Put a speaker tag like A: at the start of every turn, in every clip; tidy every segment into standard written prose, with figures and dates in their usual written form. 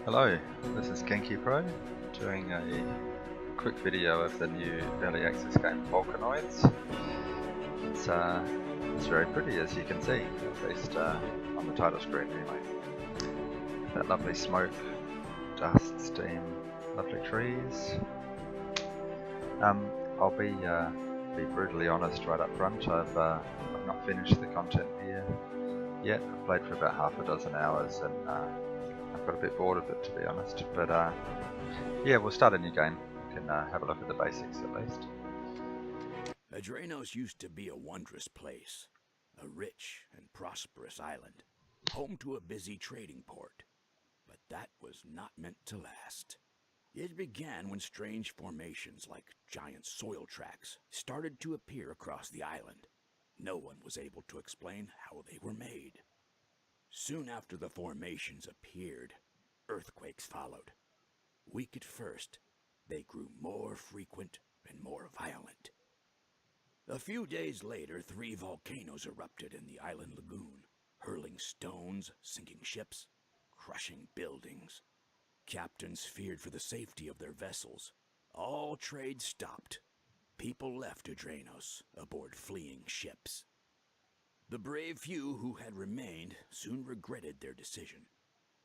A: Hello, this is genkipro doing a quick video of the new early access game Volcanoids. It's very pretty, as you can see, at least on the title screen anyway. That lovely smoke, dust, steam, lovely trees. I'll be brutally honest right up front. I've not finished the content here yet. I've played for about half a dozen hours and I've got a bit bored of it, to be honest, but yeah, we'll start a new game. We can have a look at the basics at least.
B: Volcanoids used to be a wondrous place, a rich and prosperous island, home to a busy trading port. But that was not meant to last. It began when strange formations like giant soil tracks started to appear across the island. No one was able to explain how they were made. Soon after the formations appeared, earthquakes followed. Weak at first, they grew more frequent and more violent. A few days later, 3 volcanoes erupted in the island lagoon, hurling stones, sinking ships, crushing buildings. Captains feared for the safety of their vessels. All trade stopped. People left Adranos aboard fleeing ships. The brave few who had remained soon regretted their decision.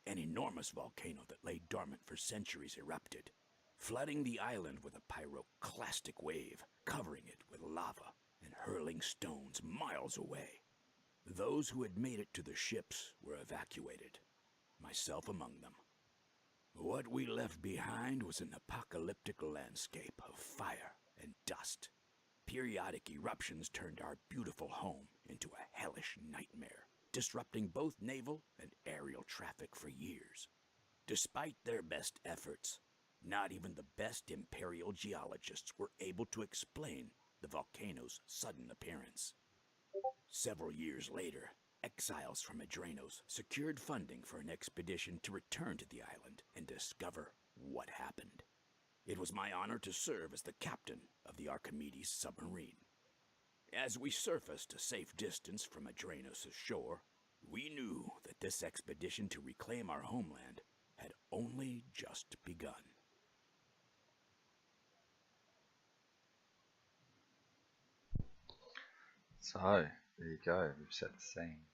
B: An enormous volcano that lay dormant for centuries erupted, flooding the island with a pyroclastic wave, covering it with lava and hurling stones miles away. Those who had made it to the ships were evacuated, myself among them. What we left behind was an apocalyptic landscape of fire and dust. Periodic eruptions turned our beautiful home into a hellish nightmare, disrupting both naval and aerial traffic for years. Despite their best efforts, not even the best imperial geologists were able to explain the volcano's sudden appearance. Several years later, exiles from Adranos secured funding for an expedition to return to the island and discover what happened. It was my honor to serve as the captain of the Archimedes submarine. As we surfaced a safe distance from Adranos' shore, we knew that this expedition to reclaim our homeland had only just begun.
A: So, there you go, we've set the scene.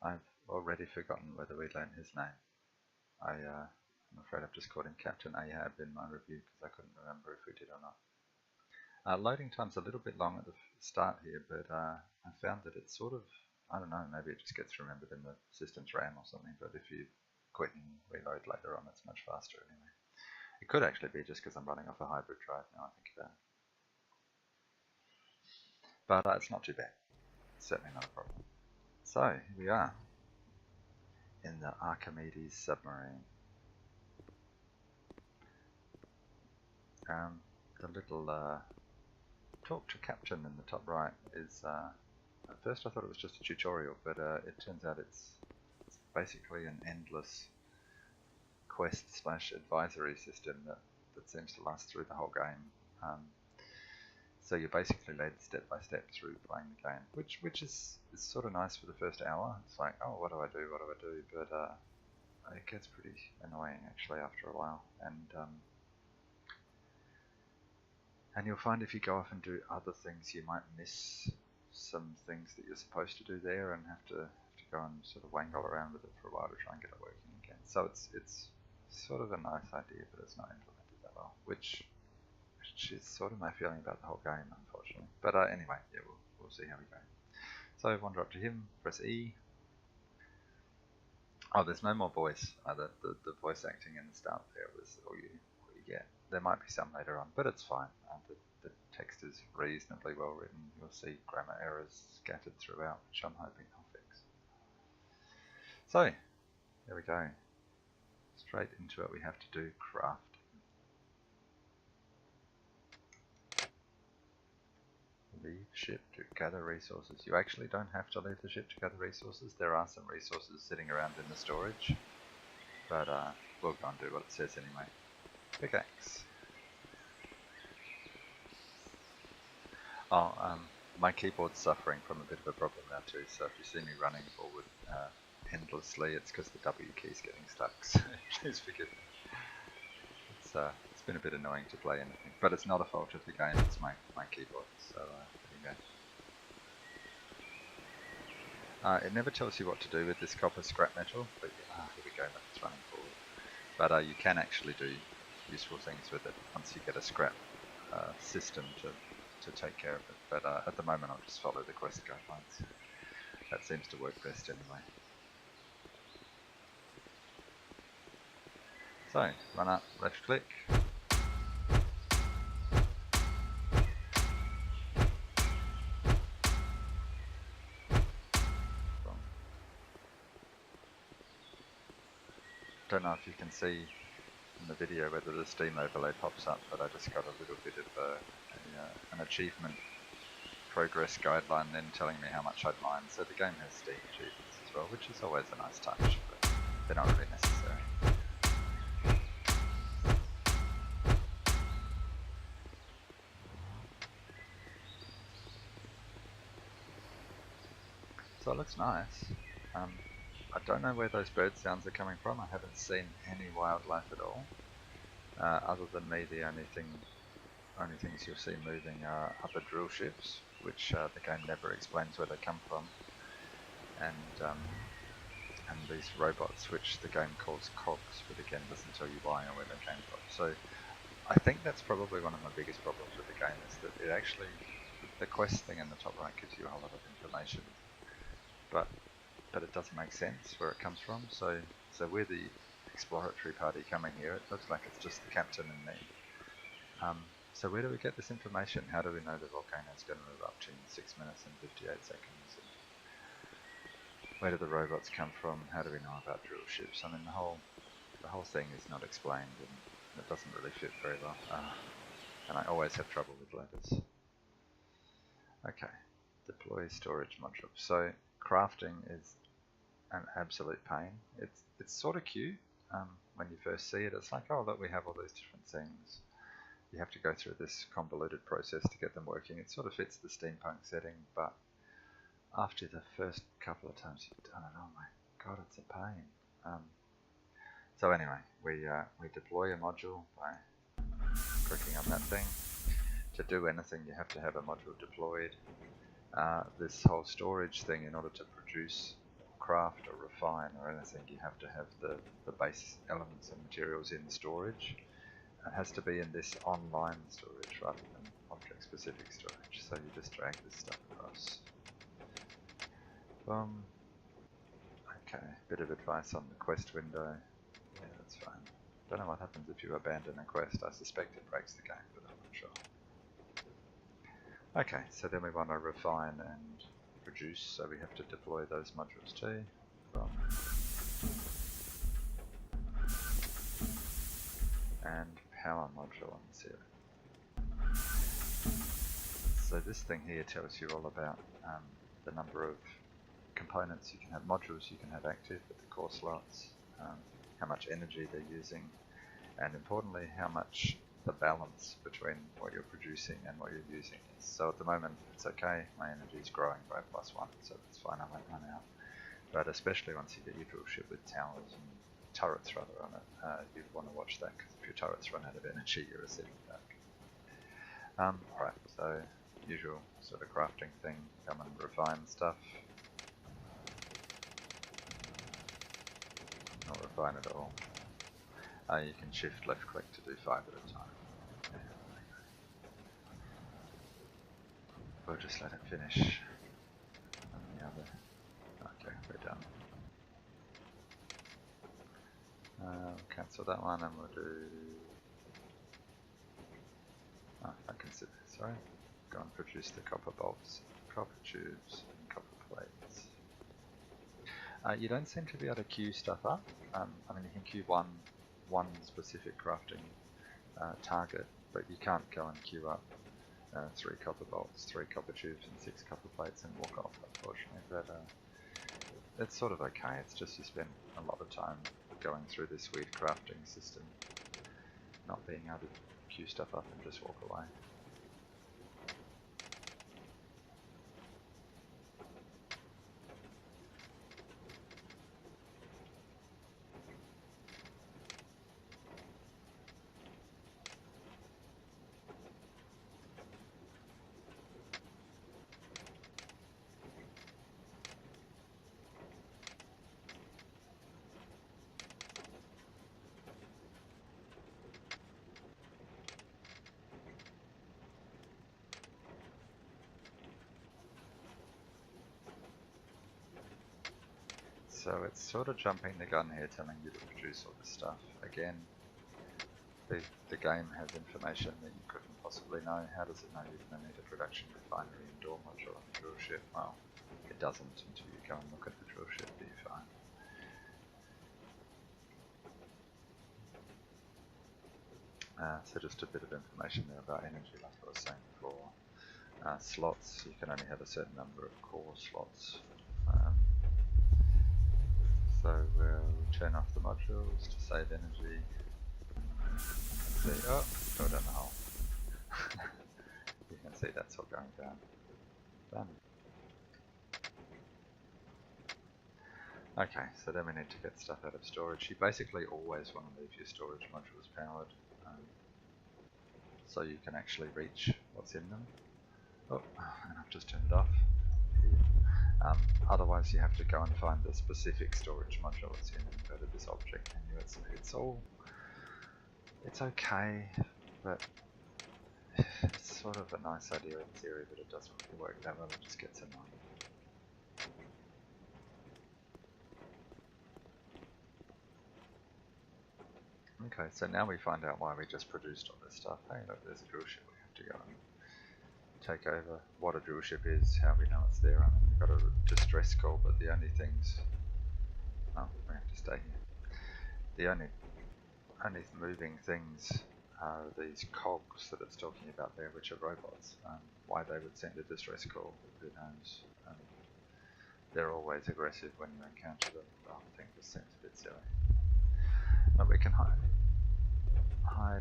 A: I've already forgotten whether we learned his name. I'm afraid I've just called him Captain Ahab in my review because I couldn't remember if we did or not. Loading time's a little bit long at the start here, but I found that it's sort of, I don't know, maybe it just gets remembered in the system's RAM or something, but if you quit and reload later on, it's much faster anyway. It could actually be just because I'm running off a hybrid drive now I think about it. But it's not too bad. It's certainly not a problem. So, here we are in the Archimedes submarine. The little talk to captain in the top right is, at first I thought it was just a tutorial, but it turns out it's basically an endless quest/advisory system that seems to last through the whole game. So you're basically led step by step through playing the game, which is sort of nice for the first hour. It's like, oh, what do I do? What do I do? But it gets pretty annoying actually after a while, and you'll find if you go off and do other things, you might miss some things that you're supposed to do there, and have to go and sort of wangle around with it for a while to try and get it working again. So it's sort of a nice idea, but it's not implemented that well, which is sort of my feeling about the whole game, unfortunately. But anyway, yeah, we'll see how we go. So wander up to him, press E. Oh, there's no more voice. The voice acting in the start there was all you get. There might be some later on, but it's fine. The text is reasonably well written. You'll see grammar errors scattered throughout, which I'm hoping I'll fix. So, there we go. Straight into it we have to do craft. Leave ship to gather resources. You actually don't have to leave the ship to gather resources. There are some resources sitting around in the storage, but we'll go and do what it says anyway. Pickaxe. Oh, My keyboard's suffering from a bit of a problem now too, so if you see me running forward endlessly, it's because the W key's getting stuck, so please forgive me. It's been a bit annoying to play anything, but it's not a fault of the game, it's my keyboard, so there you go. It never tells you what to do with this copper scrap metal, but here we go, it's running forward. But you can actually do useful things with it once you get a scrap system to take care of it. But at the moment I'll just follow the quest guidelines. That seems to work best anyway. So, run up, left click. Don't know if you can see in the video whether the Steam overlay pops up, but I just got a little bit of an achievement progress guideline then telling me how much I'd mined. So the game has Steam achievements as well, which is always a nice touch, but they're not really necessary. So it looks nice. I don't know where those bird sounds are coming from. I haven't seen any wildlife at all. Other than me, the only things you'll see moving are other drill ships, which the game never explains where they come from, and these robots, which the game calls cogs, but again doesn't tell you why or where they came from. So I think that's probably one of my biggest problems with the game, is that it actually, the quest thing in the top right gives you a whole lot of information, but it doesn't make sense where it comes from. So we're the exploratory party coming here. It looks like it's just the captain and me. So where do we get this information? How do we know the volcano is going to erupt in 6 minutes and 58 seconds? And where do the robots come from? How do we know about drill ships? I mean, the whole thing is not explained, and it doesn't really fit very well. And I always have trouble with ladders. Okay, deploy storage module. So crafting is an absolute pain. It's sort of cute when you first see it. It's like, oh look, we have all these different things. You have to go through this convoluted process to get them working. It sort of fits the steampunk setting, but after the first couple of times you've done it, oh my god, it's a pain. So anyway, we deploy a module by clicking on that thing. To do anything, you have to have a module deployed. This whole storage thing, in order to produce, craft or refine or anything, you have to have the base elements and materials in storage. It has to be in this online storage rather than object specific storage, so you just drag this stuff across. Okay, bit of advice on the quest window. Yeah, that's fine. Don't know what happens if you abandon a quest. I suspect it breaks the game, but I'm not sure. Okay, so then we want to refine and produce, so we have to deploy those modules too. And power module on 0. So this thing here tells you all about the number of components you can have, modules you can have active at the core slots, how much energy they're using, and importantly how much the balance between what you're producing and what you're using is. So at the moment it's okay, my energy is growing by +1, so that's fine, I won't run out. But especially once you get your drill ship with towers and turrets rather on it, you want to watch that, because if your turrets run out of energy, you're a sitting duck. Alright, so usual sort of crafting thing, come and refine stuff. Not refine at all. You can shift left click to do 5 at a time. Yeah, we'll just let it finish. And the other. Okay, we're done. Cancel that one and we'll do. Oh, I can sit there, sorry. Go and produce the copper bolts, copper tubes, and copper plates. You don't seem to be able to queue stuff up. I mean, you can queue one specific crafting target, but you can't go and queue up 3 copper bolts, 3 copper tubes, and 6 copper plates and walk off, unfortunately. But it's sort of okay. It's just you spend a lot of time going through this weird crafting system, not being able to queue stuff up and just walk away. so it's sort of jumping the gun here, telling you to produce all this stuff. Again, the game has information that you couldn't possibly know. How does it know you're going to need a production refinery and door module on the drill ship? Well, it doesn't until you go and look at the drill ship that you find. So just a bit of information there about energy, like I was saying before. Slots, you can only have a certain number of core slots. So we'll turn off the modules to save energy. See, oh, go down the hole. You can see that's all going down. Done. Okay, so then we need to get stuff out of storage. You basically always want to leave your storage modules powered, so you can actually reach what's in them. Oh, and I've just turned it off. Otherwise you have to go and find the specific storage module it's in and go to this object menu. It's okay, but it's sort of a nice idea in theory, but it doesn't really work that well. It just gets annoying. Okay, so now we find out why we just produced all this stuff. Hey, look, there's a drill ship. We have to go and take over. What a drill ship is, how we know it's there. I mean, we've got a distress call, but the only things... Oh, we have to stay here. The only moving things are these cogs that it's talking about there, which are robots. Why they would send a distress call, who knows. They're always aggressive when you encounter them. The whole thing just seems a bit silly. But we can hide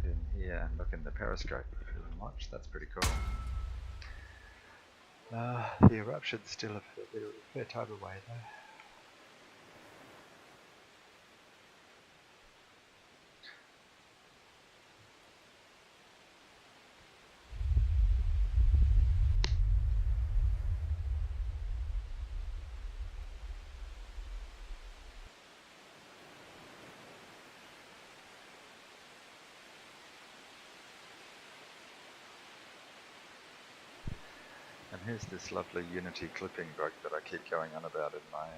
A: in here and look in the periscope if you want to watch. That's pretty cool. The eruption's still a fair time away though. And here's this lovely Unity clipping bug that I keep going on about in my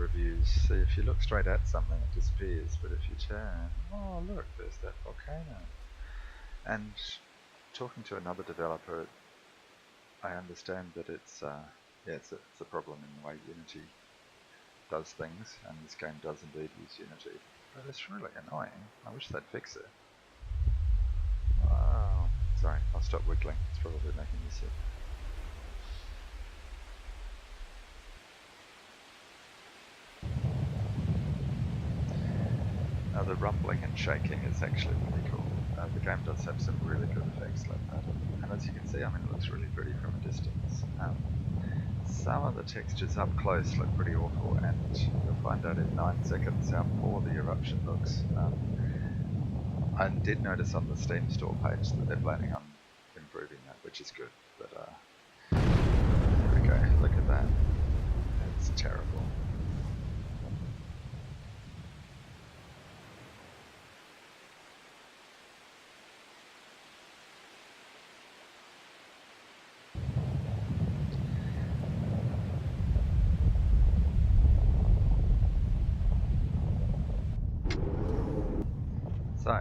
A: reviews. See, if you look straight at something, it disappears, but if you turn, oh look, there's that volcano. And talking to another developer, I understand that it's a problem in the way Unity does things, and this game does indeed use Unity. But it's really annoying. I wish they'd fix it. Wow. Sorry, I'll stop wiggling. It's probably making me sick. Now the rumbling and shaking is actually really cool. The game does have some really good effects like that. And as you can see, I mean, it looks really pretty from a distance. Some of the textures up close look pretty awful, and you'll find out in 9 seconds how poor the eruption looks. I did notice on the Steam store page that they're planning on improving that, which is good. But there we go, look at that. It's terrible. So,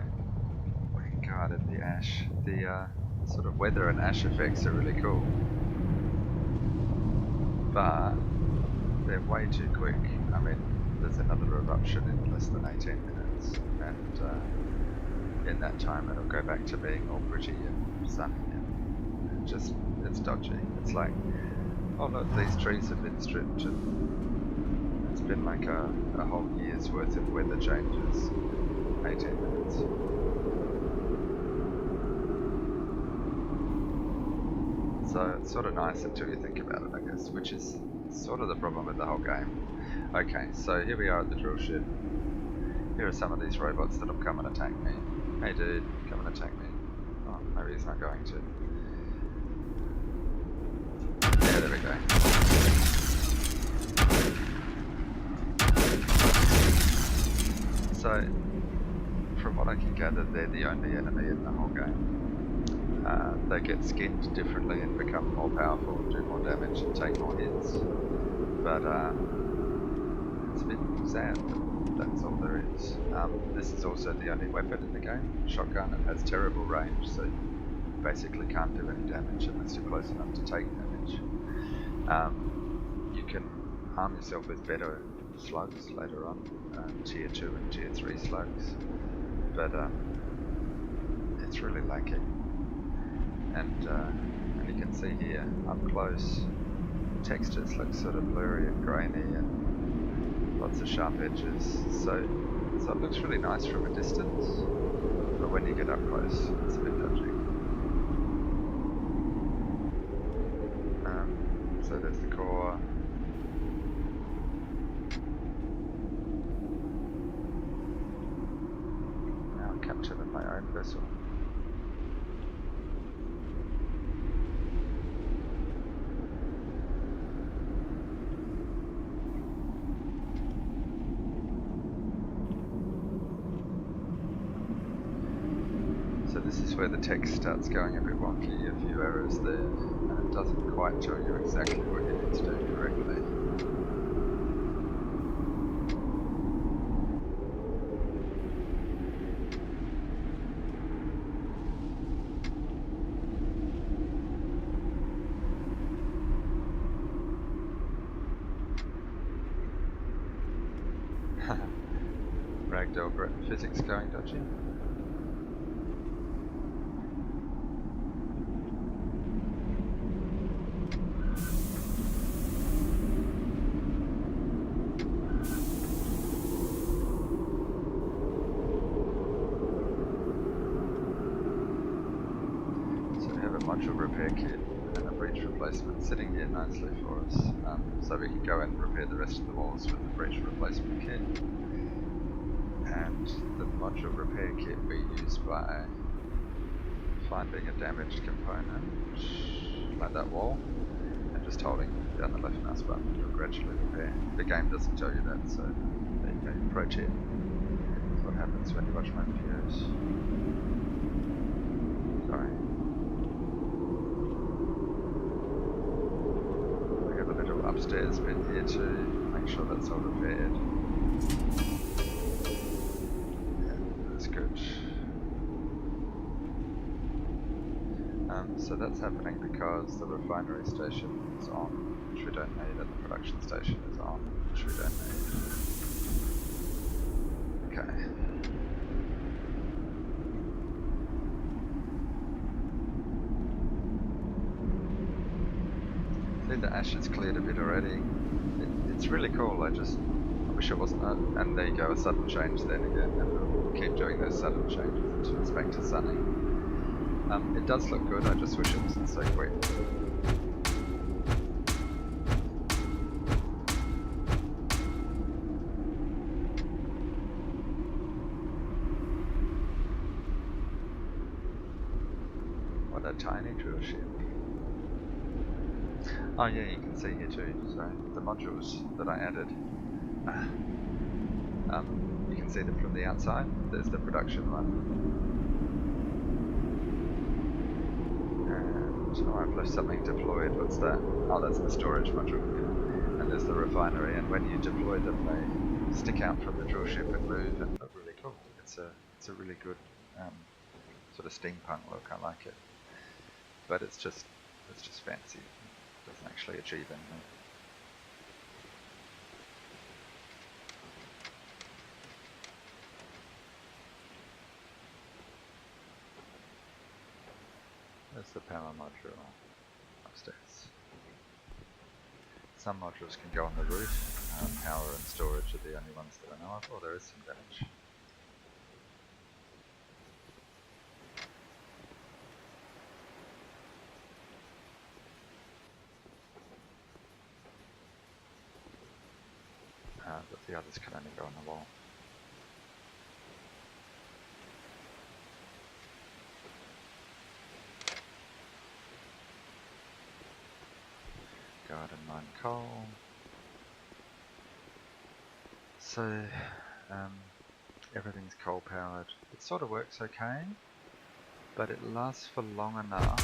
A: we can go out of the ash. The sort of weather and ash effects are really cool, but they're way too quick. I mean, there's another eruption in less than 18 minutes, and in that time it'll go back to being all pretty and sunny, and it's dodgy. It's like, oh look, these trees have been stripped, and it's been like a whole year's worth of weather changes. 18 minutes. So it's sort of nice until you think about it, I guess, which is sort of the problem with the whole game. Okay, so here we are at the drill ship. Here are some of these robots that'll come and attack me. Hey dude, come and attack me. Oh, maybe he's not going to. Yeah, there we go. So, from what I can gather, they're the only enemy in the whole game. They get skinned differently and become more powerful, do more damage and take more hits. But It's a bit sad, but that's all there is. This is also the only weapon in the game. Shotgun, it has terrible range, so you basically can't do any damage unless you're close enough to take damage. You can arm yourself with better slugs later on, tier 2 and tier 3 slugs, but it's really lacking. And you can see here, up close, the textures look sort of blurry and grainy and lots of sharp edges, so it looks really nice from a distance, but when you get up close, it's a bit dodgy. So there's the core. Now I capture with my own vessel. So this is where the text starts going a bit wonky, a few errors there, and it doesn't quite tell you exactly what you need to do correctly. Ragdoll physics going dodgy. Module repair kit and a breach replacement sitting here nicely for us, so we can go and repair the rest of the walls with the breach replacement kit. And the module repair kit we use by finding a damaged component, like that wall, and just holding down the left mouse button to gradually repair. The game doesn't tell you that, so there you go, pro tip. That's what happens when you watch my videos. Sorry. Upstairs bit here too, make sure that's all repaired. Yeah, that's good. So that's happening because the refinery station is on, which we don't need, and the production station is on, which we don't need. Okay. The ashes cleared a bit already. It's really cool. I wish it wasn't that. And there you go, a sudden change then again, and we'll keep doing those sudden changes until it's back to sunny. It does look good, I just wish it wasn't so quick. What a tiny drill ship. Oh yeah, you can see here too, so the modules that I added, you can see them from the outside. There's the production one, and I've left something deployed. What's that? Oh, that's the storage module, yeah. And there's the refinery, and when you deploy them they stick out from the drill ship and move and look really cool. It's a really good sort of steampunk look, I like it, but it's just fancy. Doesn't actually achieve anything. There's the power module upstairs. Some modules can go on the roof. Power and storage are the only ones that I know of. Oh, there is some damage. But the others can only go on the wall. Garden mine coal. So everything's coal powered. It sort of works okay, but it lasts for long enough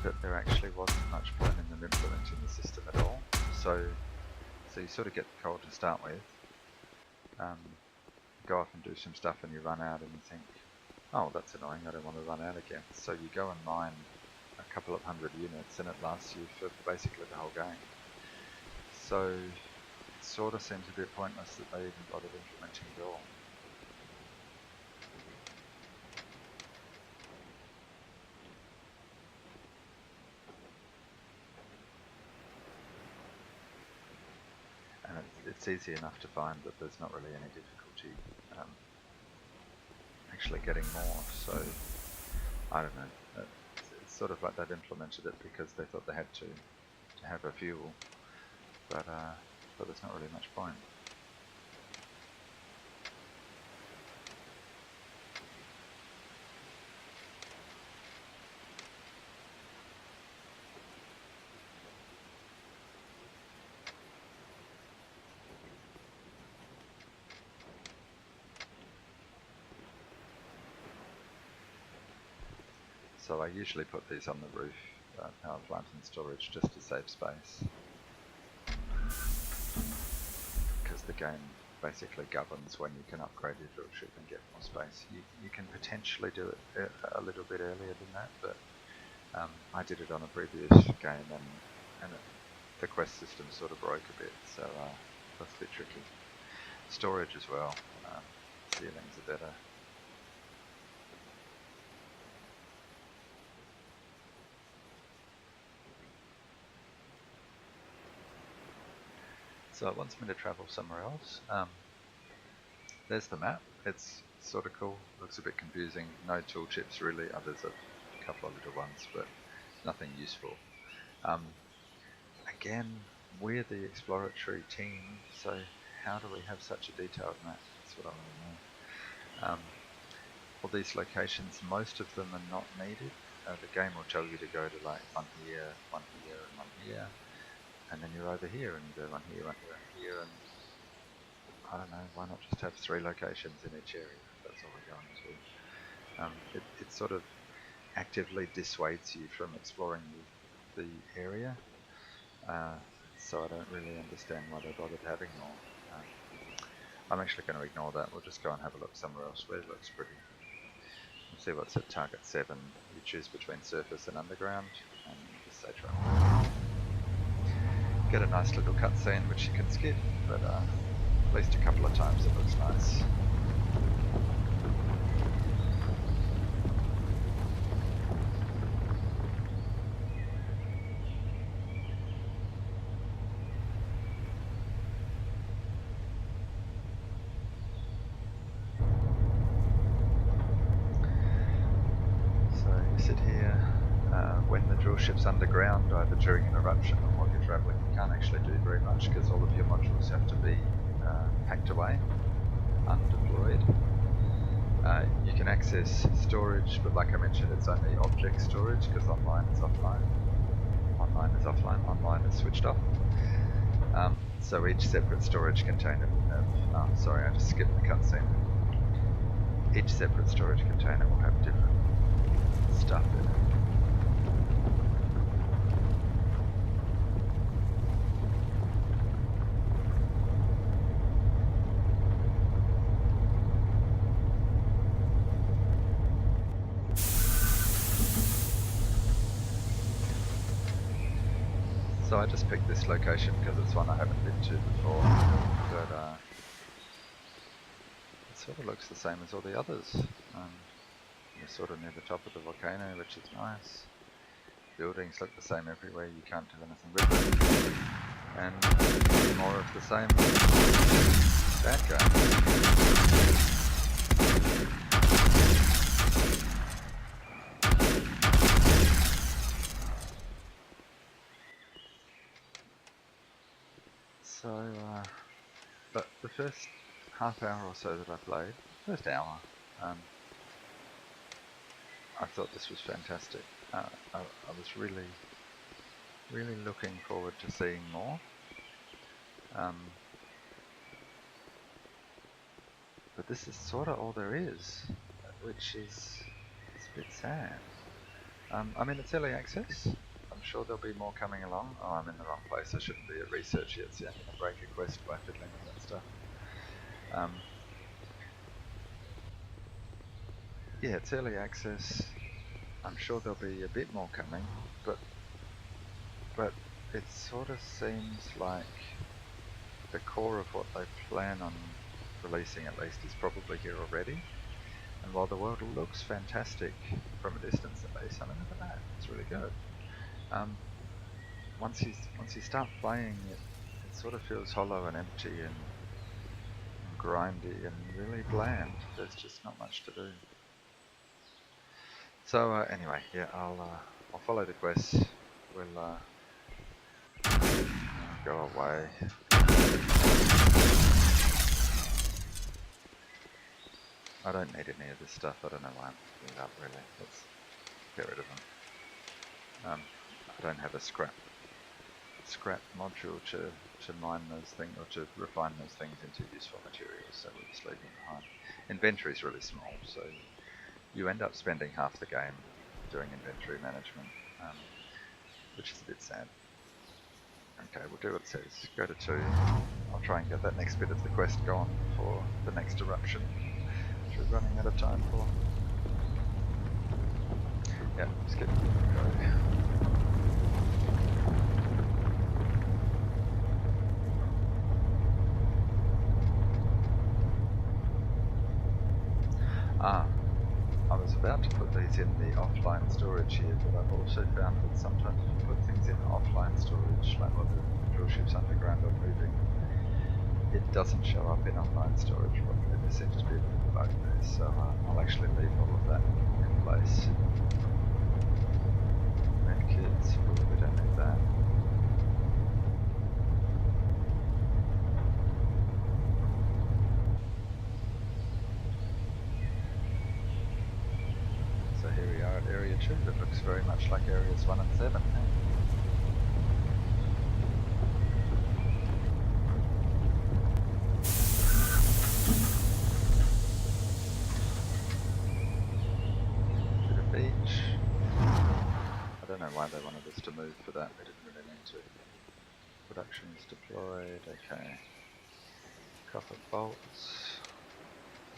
A: that there actually wasn't much point in them implementing the system at all. So you sort of get the coal to start with, go off and do some stuff, and you run out and you think, oh, that's annoying, I don't want to run out again. So you go and mine a couple of hundred units and it lasts you for basically the whole game. So it sort of seems a bit pointless that they even bothered implementing it all. And it's easy enough to find that there's not really any difficulty actually getting more, so I don't know. It's sort of like they've implemented it because they thought they had to have a fuel, but there's not really much point. So I usually put these on the roof, power plant and storage, just to save space. Because the game basically governs when you can upgrade your drill ship and get more space. You can potentially do it a little bit earlier than that, but I did it on a previous game and the quest system sort of broke a bit, so that's a bit tricky. Storage as well, ceilings are better. So it wants me to travel somewhere else. There's the map. It's sort of cool. Looks a bit confusing. No tool chips really. There's a couple of little ones, but nothing useful. Again, we're the exploratory team, so how do we have such a detailed map? That's what I want to know. All these locations, most of them are not needed. The game will tell you to go to like one here, and one here. And then you're over here and you go one here, one here, and here, and I don't know, why not just have 3 locations in each area if that's all we're going to. It sort of actively dissuades you from exploring the area, so I don't really understand why they bothered having more. I'm actually going to ignore that. We'll just go and have a look somewhere else where it looks pretty. We'll see what's at target 7. You choose between surface and underground, and just say try. Get a nice little cutscene which you can skip, but at least a couple of times it looks nice. So you sit here, when the drill ship's underground, either during an eruption or while you're travelling, you can't actually do very much because all of your modules have to be packed away, undeployed. You can access storage, but like I mentioned, it's only object storage because online is offline. Online is offline, online is switched off. So each separate storage container will have, sorry, I just skipped the cutscene. Each separate storage container will have different stuff in it. So I just picked this location because it's one I haven't been to before, but it sort of looks the same as all the others. You're sort of near the top of the volcano, which is nice. Buildings look the same everywhere, you can't do anything with it. And more of the same bad guy. So, but the first half hour or so that I played, first hour, I thought this was fantastic. I was really looking forward to seeing more. But this is sort of all there is, which is a bit sad. I mean, it's early access. I'm sure there'll be more coming along. Oh, I'm in the wrong place. I shouldn't be at research yet. See, I'm going to break a quest by fiddling with that stuff. Yeah, it's early access. I'm sure there'll be a bit more coming, but it sort of seems like the core of what they plan on releasing, at least, is probably here already. And while the world looks fantastic from a distance, at least, I mean, look at that, it's really good. Once you start playing it, it sort of feels hollow and empty and grindy and really bland. There's just not much to do. So anyway, yeah, I'll follow the quest. We'll go away. I don't need any of this stuff. I don't know why I'm picking it up, really. Let's get rid of them. I don't have a scrap module to mine those things, or to refine those things into useful materials, so we'll just leave them behind. Inventory is really small, so you end up spending half the game doing inventory management, which is a bit sad. Okay, we'll do what it says. Go to 2. I'll try and get that next bit of the quest gone before the next eruption, which we're running out of time for. Yeah, just get going. I was about to put these in the offline storage here, but I've also found that sometimes if you put things in offline storage, like while the drill ship's underground or moving, it doesn't show up in online storage properly. There seems to be a bit of a bug there, so I'll actually leave all of that in place. Medkits, we don't need that. So here we are at Area 2, that looks very much like Areas 1 and 7. Bit of beach. I don't know why they wanted us to move for that, they didn't really need to. Production's deployed, okay. Copper bolts.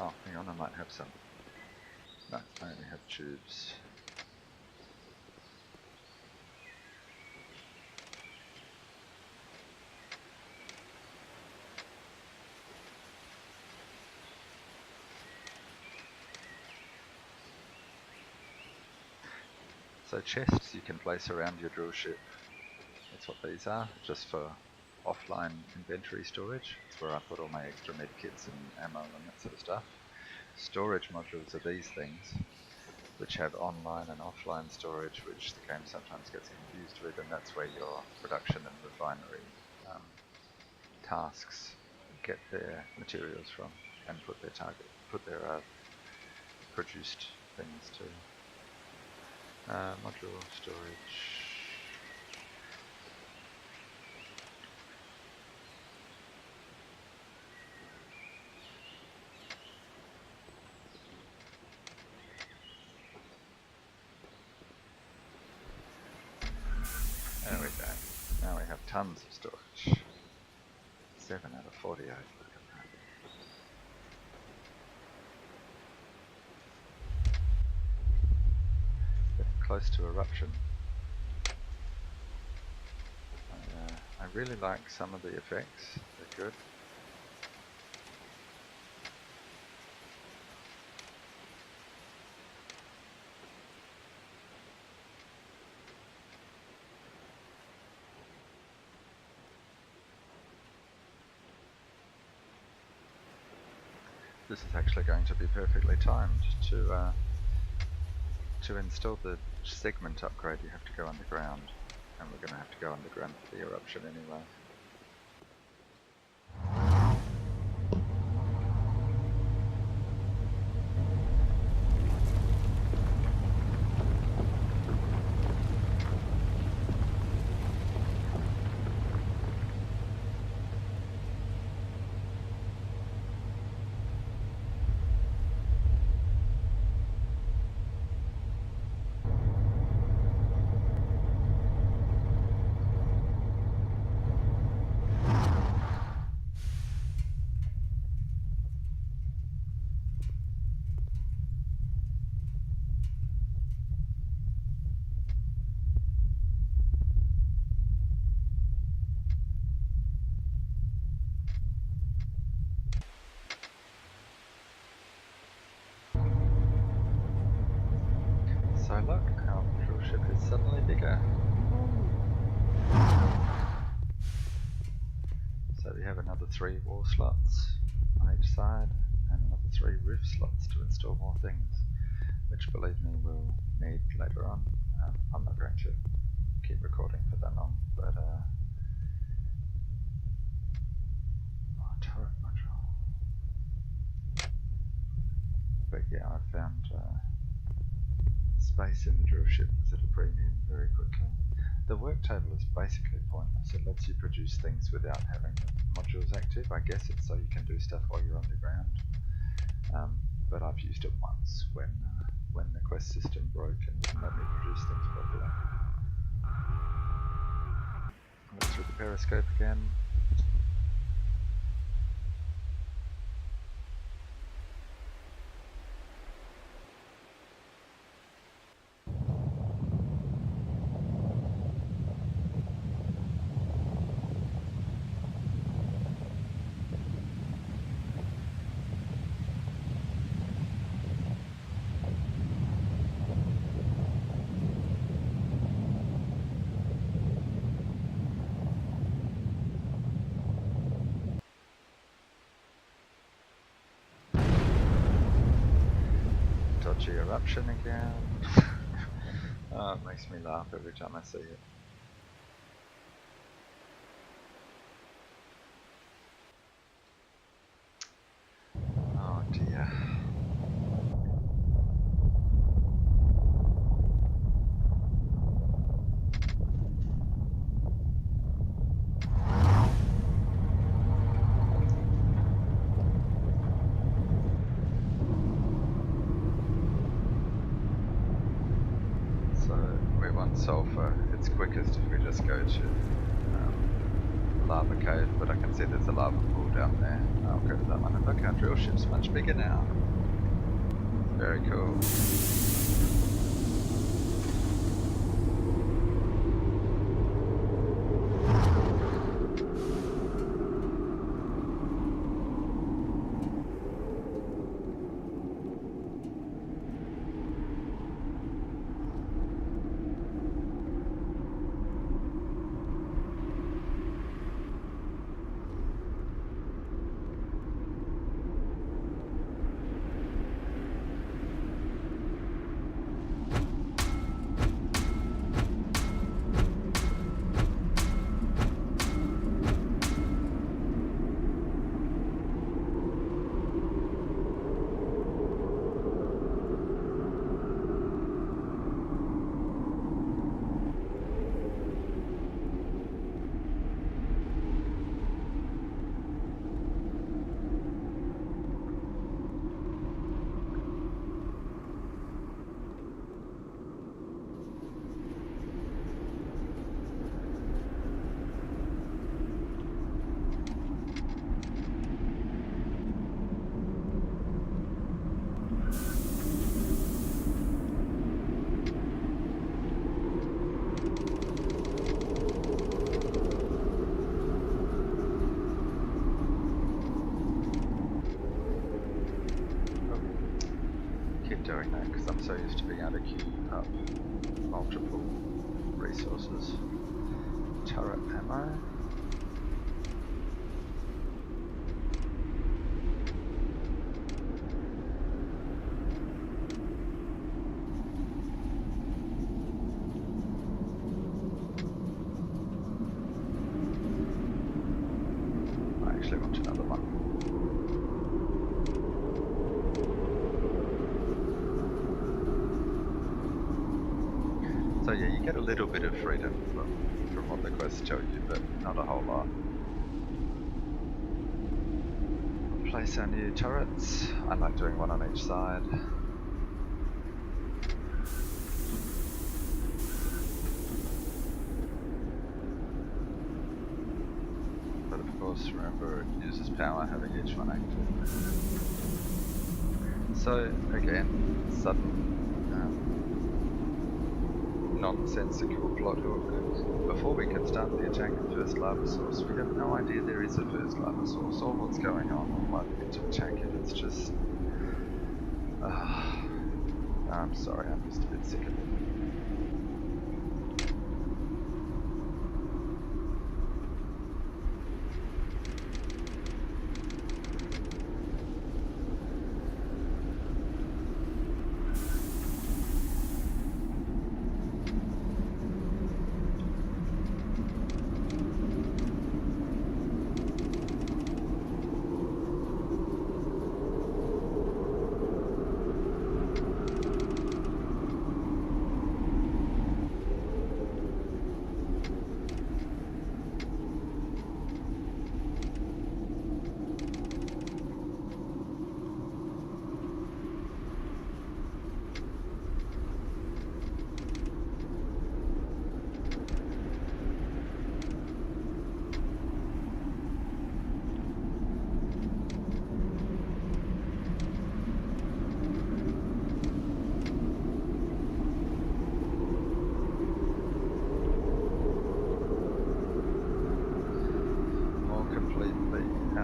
A: Oh, hang on, I might have some. No, I only have tubes. So chests you can place around your drill ship. That's what these are, just for offline inventory storage. It's where I put all my extra med kits and ammo and that sort of stuff. Storage modules are these things, which have online and offline storage, which the game sometimes gets confused with, and that's where your production and refinery tasks get their materials from and put their produced things to. Module storage. There we go. Now we have tons of storage. 7 out of 48. Look at that. Getting close to eruption. I really like some of the effects. They're good. This is actually going to be perfectly timed to install the segment upgrade. You have to go underground, and we're going to have to go underground for the eruption anyway. suddenly bigger. So we have another 3 wall slots on each side and another 3 roof slots to install more things, which believe me we'll need later on. I'm not going to keep recording for that long, but turret module. But yeah, I found space in the drill ship is at a premium very quickly. The work table is basically pointless. It lets you produce things without having the modules active. I guess it's so you can do stuff while you're underground. But I've used it once when the quest system broke and didn't let me produce things properly. Look through the periscope again. Dodgy eruption again. Oh, it makes me laugh every time I see it. Oh dear. Sulfur, it's quickest if we just go to lava cave, but I can see there's a lava pool down there. I'll go to that one, and look, our drill ship's much bigger now. Very cool. Doing that because I'm so used to being able to queue up multiple resources. Turret ammo. I actually want another one. So yeah, you get a little bit of freedom from what the quests tell you, but not a whole lot. Place our new turrets. I like doing one on each side. But of course, remember it uses power having each one active. So again, sudden nonsensical plot hook. Before we can start the attack at first lava source, we have no idea there is a first lava source or what's going on or why we need to attack it. It's just... I'm sorry, I'm just a bit sick of it.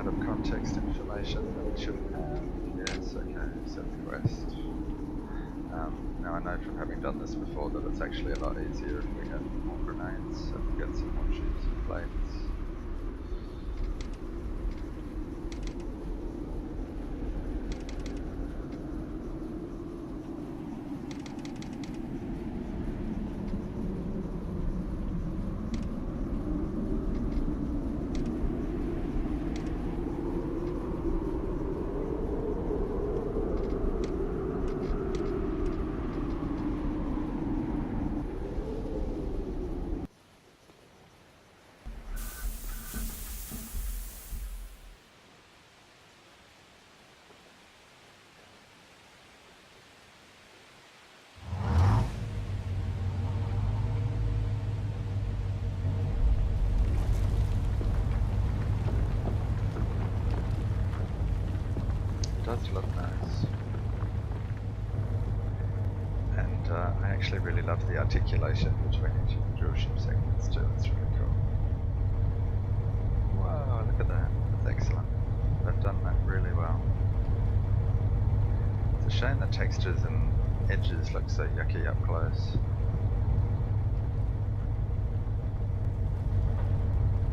A: out of context information that we shouldn't have. Yes, okay, set the quest. Now I know from having done this before that it's actually a lot easier if we get more grenades, so we'll get some more tubes and plates. It does look nice. And I actually really love the articulation between each of the drill ship segments too, it's really cool. Wow, look at that, that's excellent. They've done that really well. It's a shame the textures and edges look so yucky up close.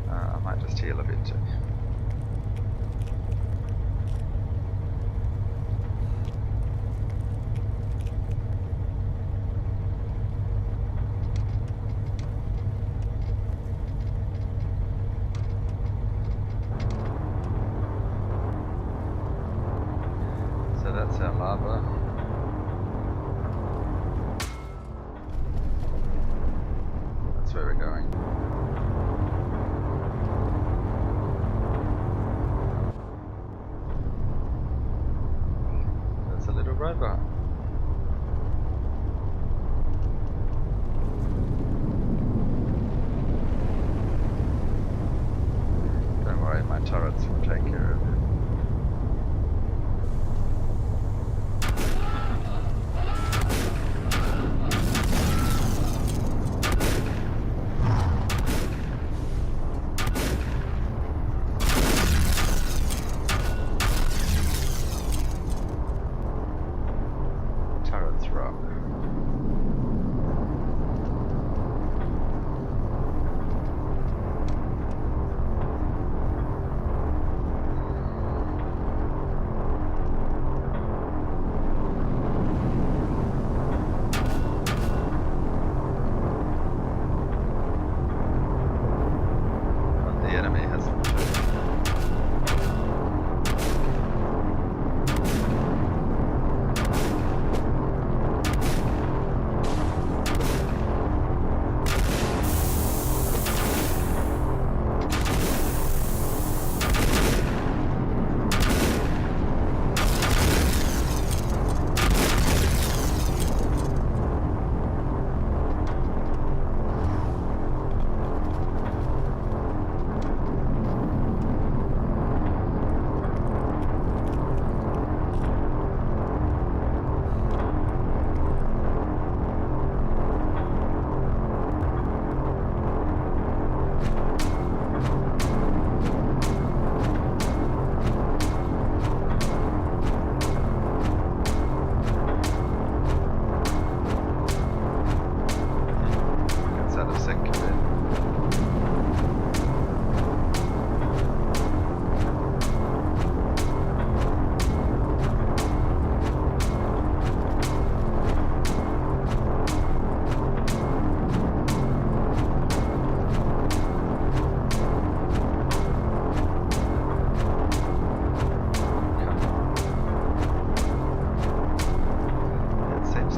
A: I might just heal a bit too. So that's our lava. That's where we're going. There's a little robot. Don't worry, my turrets will take care of it. Turrets rock. But the enemy hasn't too. Gets out of sync a bit. It seems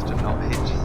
A: to not hit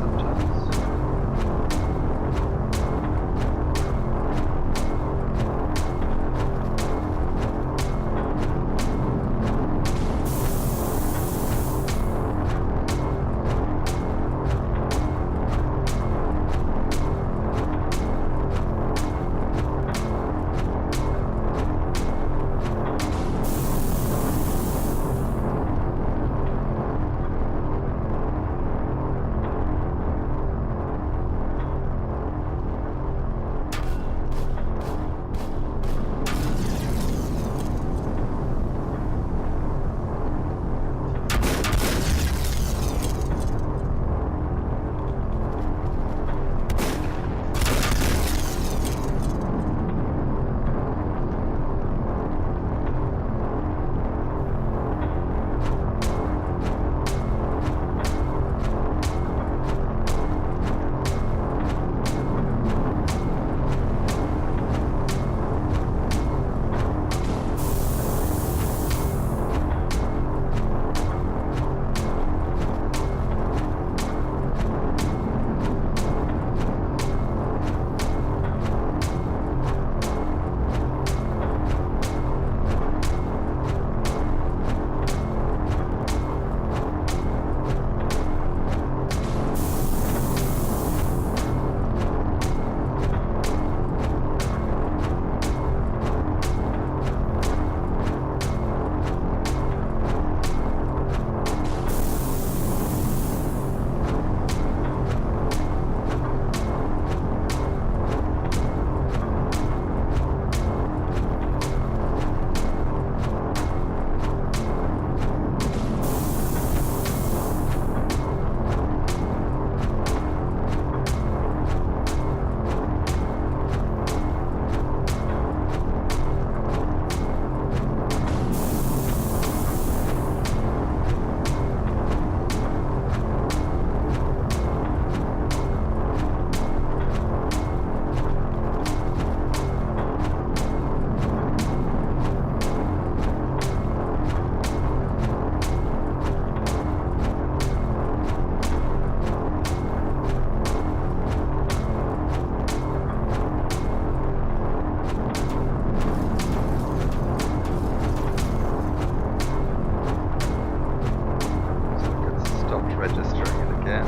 A: registering it again.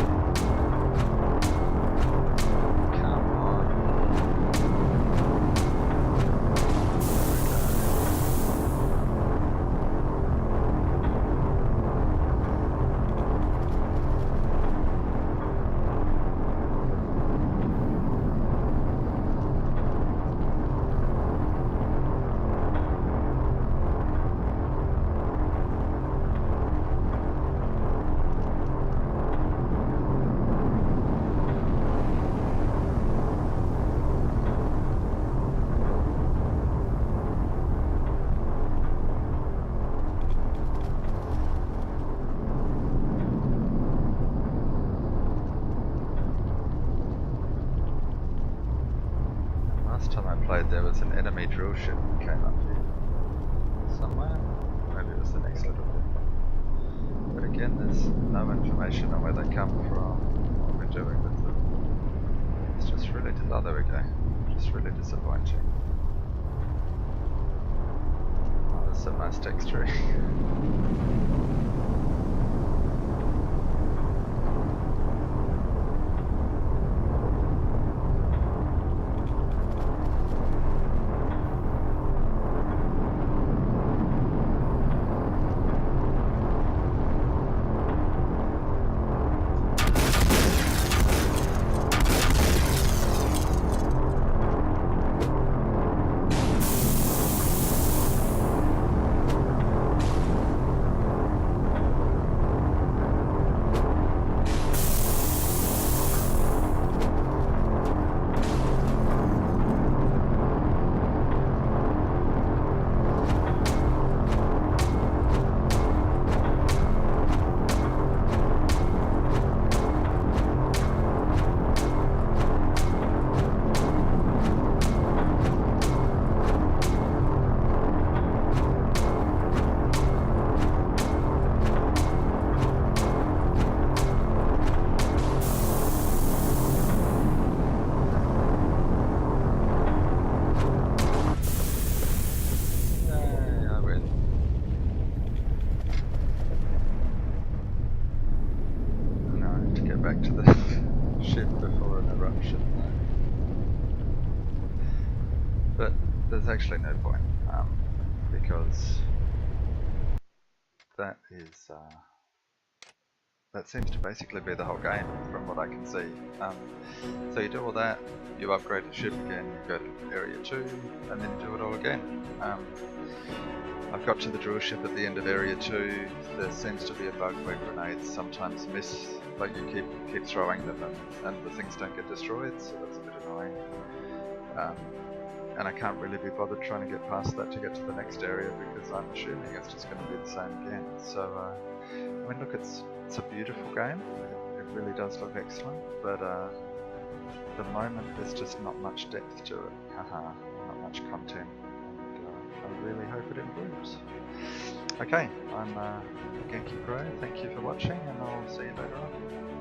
A: Come on. Last time I played there was an enemy drill ship that came up here somewhere. Maybe it was the next little bit. But again, there's no information on where they come from, what we're doing with them. It's just really, oh there we go, just really disappointing. Oh, there's some nice texturing. Back to the ship before an eruption, but there's actually no point, because that is that seems to basically be the whole game from what I can see. So you do all that, you upgrade the ship again, you go to area 2, and then you do it all again. I've got to the drill ship at the end of area 2. There seems to be a bug where grenades sometimes miss, like you keep throwing them and the things don't get destroyed, so that's a bit annoying. And I can't really be bothered trying to get past that to get to the next area because I'm assuming it's just going to be the same again. So, I mean, look, it's a beautiful game. It really does look excellent, but at the moment there's just not much depth to it. Not much content. I really hope it improves. Okay, I'm genkipro, thank you for watching, and I'll see you later on.